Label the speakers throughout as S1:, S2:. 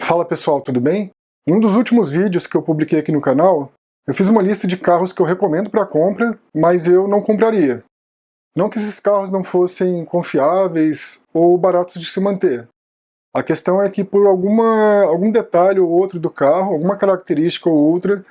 S1: Fala pessoal, tudo bem? Em um dos últimos vídeos que eu publiquei aqui no canal, eu fiz uma lista de carros que eu recomendo para compra, mas eu não compraria. Não que esses carros não fossem confiáveis ou baratos de se manter. A questão é que por algum detalhe ou outro do carro, alguma característica ou outra,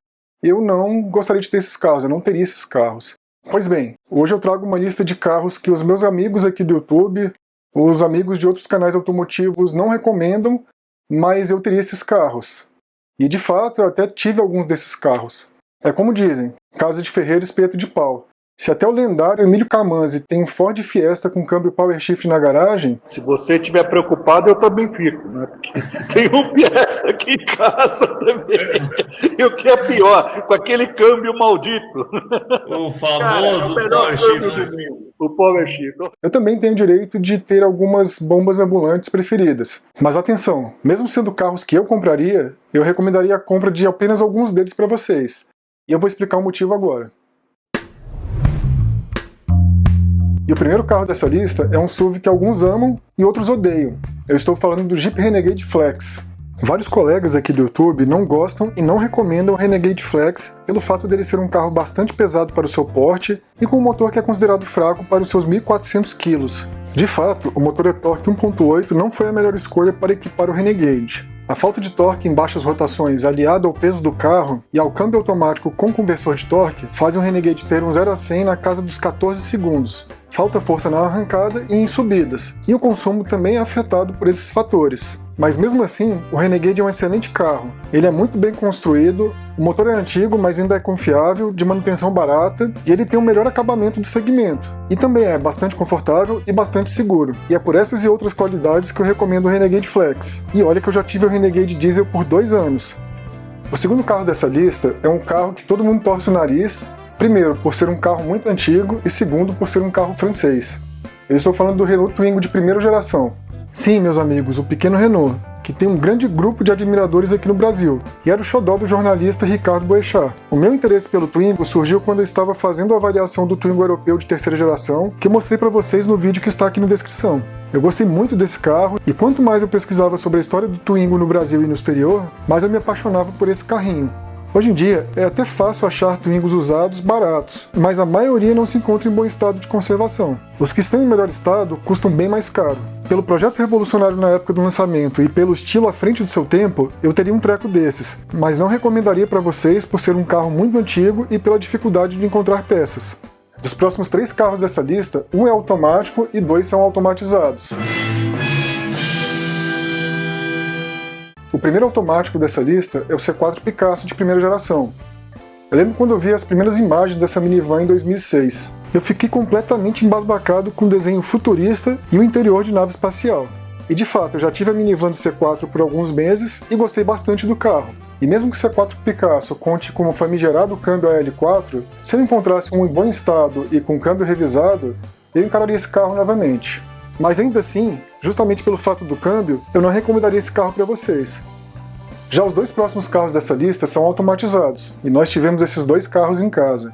S1: eu não gostaria de ter esses carros, eu não teria esses carros. Pois bem, hoje eu trago uma lista de carros que os meus amigos aqui do YouTube, os amigos de outros canais automotivos não recomendam, mas eu teria esses carros. E de fato eu até tive alguns desses carros. É como dizem, casa de ferreiro, espeto de pau. Se até o lendário Emílio Camanzi tem um Ford Fiesta com câmbio Power Shift na garagem...
S2: Se você estiver preocupado, eu também fico, né? Porque tem um Fiesta aqui em casa também. E o que é pior, com aquele câmbio maldito.
S3: O famoso Power Shift.
S2: O Power Shift.
S1: Eu também tenho o direito de ter algumas bombas ambulantes preferidas. Mas atenção, mesmo sendo carros que eu compraria, eu recomendaria a compra de apenas alguns deles para vocês. E eu vou explicar o motivo agora. E o primeiro carro dessa lista é um SUV que alguns amam e outros odeiam. Eu estou falando do Jeep Renegade Flex. Vários colegas aqui do YouTube não gostam e não recomendam o Renegade Flex pelo fato dele ser um carro bastante pesado para o seu porte e com um motor que é considerado fraco para os seus 1.400 kg. De fato, o motor e-torque 1.8 não foi a melhor escolha para equipar o Renegade. A falta de torque em baixas rotações aliada ao peso do carro e ao câmbio automático com conversor de torque faz o Renegade ter um 0 a 100 na casa dos 14 segundos. Falta força na arrancada e em subidas, e o consumo também é afetado por esses fatores. Mas mesmo assim, o Renegade é um excelente carro. Ele é muito bem construído, o motor é antigo, mas ainda é confiável, de manutenção barata, e ele tem o melhor acabamento do segmento. E também é bastante confortável e bastante seguro. E é por essas e outras qualidades que eu recomendo o Renegade Flex. E olha que eu já tive o Renegade Diesel por 2 anos. O segundo carro dessa lista é um carro que todo mundo torce o nariz, primeiro, por ser um carro muito antigo, e segundo, por ser um carro francês. Eu estou falando do Renault Twingo de primeira geração. Sim, meus amigos, o pequeno Renault, que tem um grande grupo de admiradores aqui no Brasil, e era o xodó do jornalista Ricardo Boechat. O meu interesse pelo Twingo surgiu quando eu estava fazendo a avaliação do Twingo europeu de terceira geração, que eu mostrei para vocês no vídeo que está aqui na descrição. Eu gostei muito desse carro, e quanto mais eu pesquisava sobre a história do Twingo no Brasil e no exterior, mais eu me apaixonava por esse carrinho. Hoje em dia, é até fácil achar Twingos usados baratos, mas a maioria não se encontra em bom estado de conservação. Os que estão em melhor estado custam bem mais caro. Pelo projeto revolucionário na época do lançamento e pelo estilo à frente do seu tempo, eu teria um treco desses, mas não recomendaria para vocês por ser um carro muito antigo e pela dificuldade de encontrar peças. Dos próximos 3 carros dessa lista, um é automático e 2 são automatizados. O primeiro automático dessa lista é o C4 Picasso de primeira geração. Eu lembro quando eu vi as primeiras imagens dessa minivan em 2006. Eu fiquei completamente embasbacado com o desenho futurista e o interior de nave espacial. E de fato, eu já tive a minivan do C4 por alguns meses e gostei bastante do carro. E mesmo que o C4 Picasso conte com o famigerado câmbio AL4, se eu encontrasse um em bom estado e com câmbio revisado, eu encararia esse carro novamente. Mas ainda assim, justamente pelo fato do câmbio, eu não recomendaria esse carro para vocês. Já os 2 próximos carros dessa lista são automatizados, e nós tivemos esses 2 carros em casa.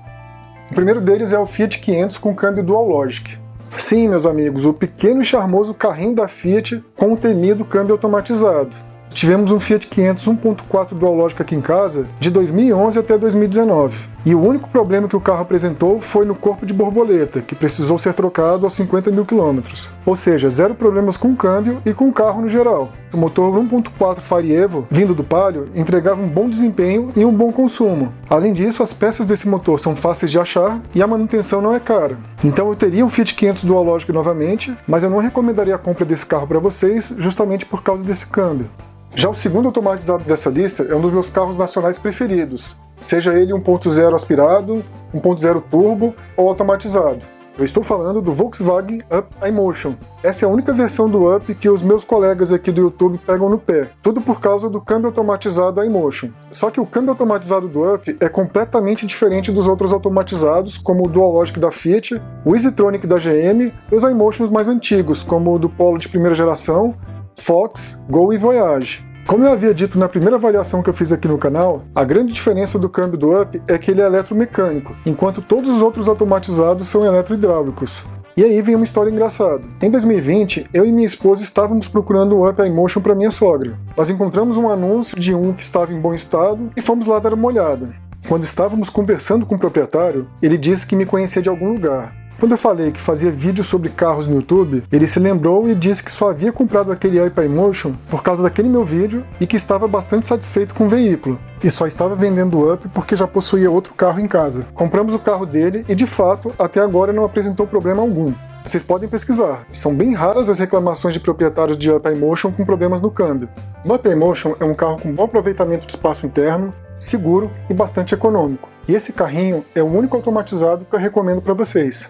S1: O primeiro deles é o Fiat 500 com câmbio Dual Logic. Sim, meus amigos, o pequeno e charmoso carrinho da Fiat com o temido câmbio automatizado. Tivemos um Fiat 500 1.4 Dual Logic aqui em casa de 2011 até 2019. E o único problema que o carro apresentou foi no corpo de borboleta, que precisou ser trocado aos 50 mil quilômetros. Ou seja, 0 problemas com o câmbio e com o carro no geral. O motor 1.4 Fire Evo, vindo do Palio, entregava um bom desempenho e um bom consumo. Além disso, as peças desse motor são fáceis de achar e a manutenção não é cara. Então eu teria um Fiat 500 Dual Logic novamente, mas eu não recomendaria a compra desse carro para vocês justamente por causa desse câmbio. Já o segundo automatizado dessa lista é um dos meus carros nacionais preferidos, seja ele 1.0 aspirado, 1.0 turbo ou automatizado. Eu estou falando do Volkswagen Up iMotion. Essa é a única versão do Up que os meus colegas aqui do YouTube pegam no pé, tudo por causa do câmbio automatizado iMotion. Só que o câmbio automatizado do Up é completamente diferente dos outros automatizados, como o Dual Logic da Fiat, o EasyTronic da GM e os iMotions mais antigos, como o do Polo de primeira geração, Fox, Gol e Voyage. Como eu havia dito na primeira avaliação que eu fiz aqui no canal, a grande diferença do câmbio do Up é que ele é eletromecânico, enquanto todos os outros automatizados são eletrohidráulicos. E aí vem uma história engraçada. Em 2020, eu e minha esposa estávamos procurando um Up iMotion para minha sogra. Nós encontramos um anúncio de um que estava em bom estado e fomos lá dar uma olhada. Quando estávamos conversando com o proprietário, ele disse que me conhecia de algum lugar. Quando eu falei que fazia vídeos sobre carros no YouTube, ele se lembrou e disse que só havia comprado aquele Up iMotion por causa daquele meu vídeo e que estava bastante satisfeito com o veículo. E só estava vendendo o Up porque já possuía outro carro em casa. Compramos o carro dele e, de fato, até agora não apresentou problema algum. Vocês podem pesquisar. São bem raras as reclamações de proprietários de Up iMotion com problemas no câmbio. O Up iMotion é um carro com bom aproveitamento de espaço interno, seguro e bastante econômico. E esse carrinho é o único automatizado que eu recomendo para vocês.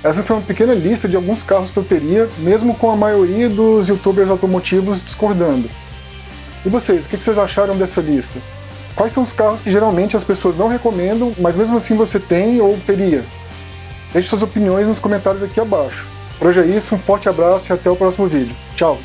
S1: Essa foi uma pequena lista de alguns carros que eu teria, mesmo com a maioria dos youtubers automotivos discordando. E vocês, o que vocês acharam dessa lista? Quais são os carros que geralmente as pessoas não recomendam, mas mesmo assim você tem ou teria? Deixe suas opiniões nos comentários aqui abaixo. Por hoje é isso, um forte abraço e até o próximo vídeo. Tchau!